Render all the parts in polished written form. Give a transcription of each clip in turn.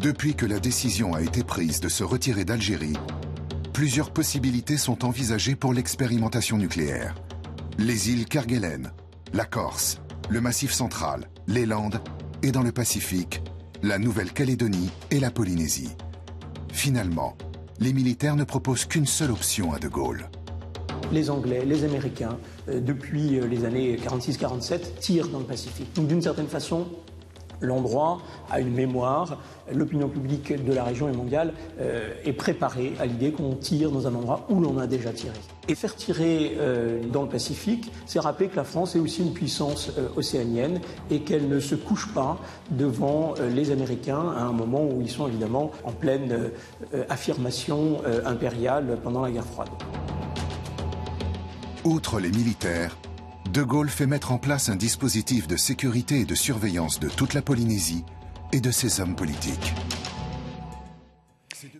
Depuis que la décision a été prise de se retirer d'Algérie, plusieurs possibilités sont envisagées pour l'expérimentation nucléaire. Les îles Kerguelen, la Corse, le Massif central, les Landes et dans le Pacifique, la Nouvelle-Calédonie et la Polynésie. Finalement, les militaires ne proposent qu'une seule option à De Gaulle. Les Anglais, les Américains, depuis les années 46-47, tirent dans le Pacifique. Donc d'une certaine façon, l'endroit a une mémoire, l'opinion publique de la région et mondiale est préparée à l'idée qu'on tire dans un endroit où l'on a déjà tiré. Et faire tirer dans le Pacifique, c'est rappeler que la France est aussi une puissance océanienne et qu'elle ne se couche pas devant les Américains à un moment où ils sont évidemment en pleine affirmation impériale pendant la guerre froide. Outre les militaires, De Gaulle fait mettre en place un dispositif de sécurité et de surveillance de toute la Polynésie et de ses hommes politiques.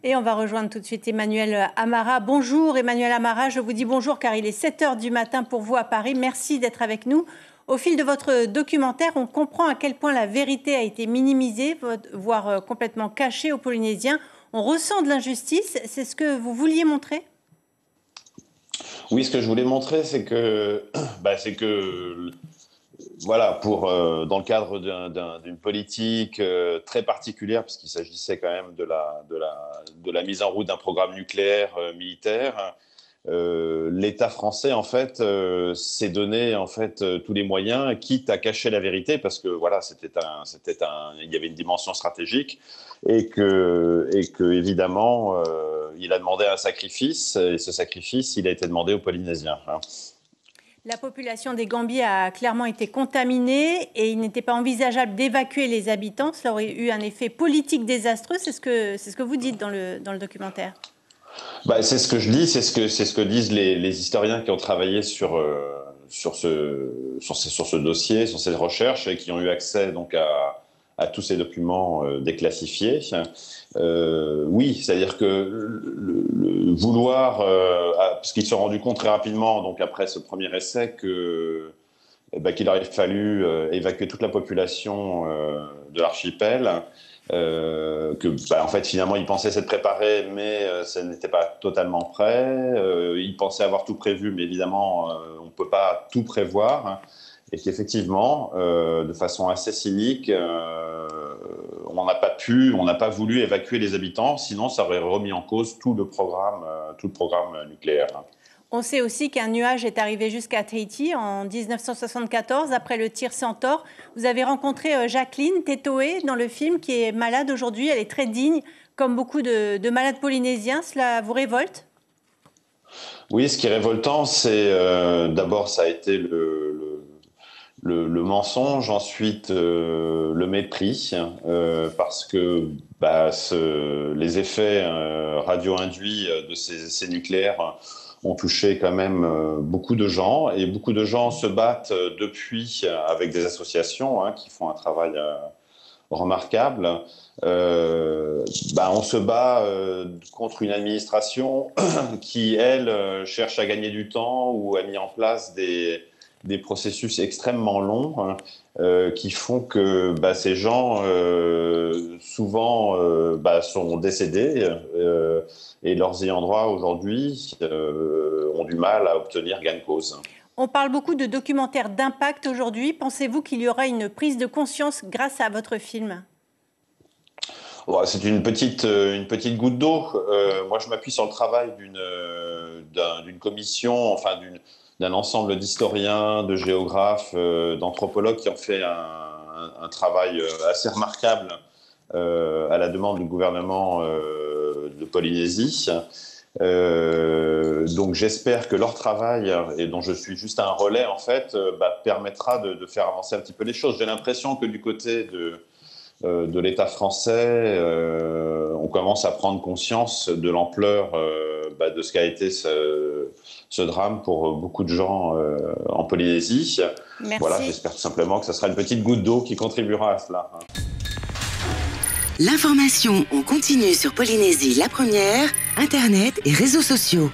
Et on va rejoindre tout de suite Emmanuel Amara. Bonjour Emmanuel Amara, je vous dis bonjour car il est 7 h du matin pour vous à Paris. Merci d'être avec nous. Au fil de votre documentaire, on comprend à quel point la vérité a été minimisée, voire complètement cachée aux Polynésiens. On ressent de l'injustice, c'est ce que vous vouliez montrer ? Oui, ce que je voulais montrer, c'est que, voilà, dans le cadre d'une politique très particulière, puisqu'il s'agissait quand même de la mise en route d'un programme nucléaire militaire, l'État français en fait s'est donné en fait tous les moyens, quitte à cacher la vérité, parce que voilà, il y avait une dimension stratégique et que évidemment il a demandé un sacrifice, et ce sacrifice il a été demandé aux Polynésiens. La population des Gambiers a clairement été contaminée et il n'était pas envisageable d'évacuer les habitants. Cela aurait eu un effet politique désastreux. C'est ce que vous dites dans le documentaire. C'est ce que je dis, c'est ce que disent les historiens qui ont travaillé sur ce dossier, sur cette recherche, et qui ont eu accès donc à tous ces documents déclassifiés. Oui, c'est-à-dire que le vouloir, parce qu'ils se sont rendus compte très rapidement, donc après ce premier essai, qu'il aurait fallu évacuer toute la population de l'archipel. En fait, finalement, ils pensaient s'être préparés, mais ça n'était pas totalement prêt. Ils pensaient avoir tout prévu, mais évidemment, on ne peut pas tout prévoir. Et qu'effectivement, de façon assez cynique, on n'a pas voulu évacuer les habitants, sinon ça aurait remis en cause tout le programme nucléaire. On sait aussi qu'un nuage est arrivé jusqu'à Tahiti en 1974, après le tir Centaure. Vous avez rencontré Jacqueline Tetoé dans le film, qui est malade aujourd'hui. Elle est très digne, comme beaucoup de malades polynésiens. Cela vous révolte ? Oui, ce qui est révoltant, c'est d'abord, ça a été le mensonge, ensuite le mépris, parce que les effets radio-induits de ces essais nucléaires ont touché quand même beaucoup de gens, et beaucoup de gens se battent depuis avec des associations qui font un travail remarquable. On se bat contre une administration qui, elle, cherche à gagner du temps, ou a mis en place des processus extrêmement longs qui font que ces gens souvent sont décédés et leurs ayants droit aujourd'hui ont du mal à obtenir gain de cause. On parle beaucoup de documentaires d'impact aujourd'hui. Pensez-vous qu'il y aura une prise de conscience grâce à votre film ? C'est une petite goutte d'eau. Moi, je m'appuie sur le travail d'une commission, d'un ensemble d'historiens, de géographes, d'anthropologues qui ont fait un travail assez remarquable à la demande du gouvernement de Polynésie. Donc j'espère que leur travail, et dont je suis juste un relais en fait, permettra de faire avancer un petit peu les choses. J'ai l'impression que du côté de l'État français, on commence à prendre conscience de l'ampleur de ce qu'a été ce drame pour beaucoup de gens en Polynésie. Merci. Voilà, j'espère tout simplement que ce sera une petite goutte d'eau qui contribuera à cela. L'information en continu sur Polynésie la première, Internet et réseaux sociaux.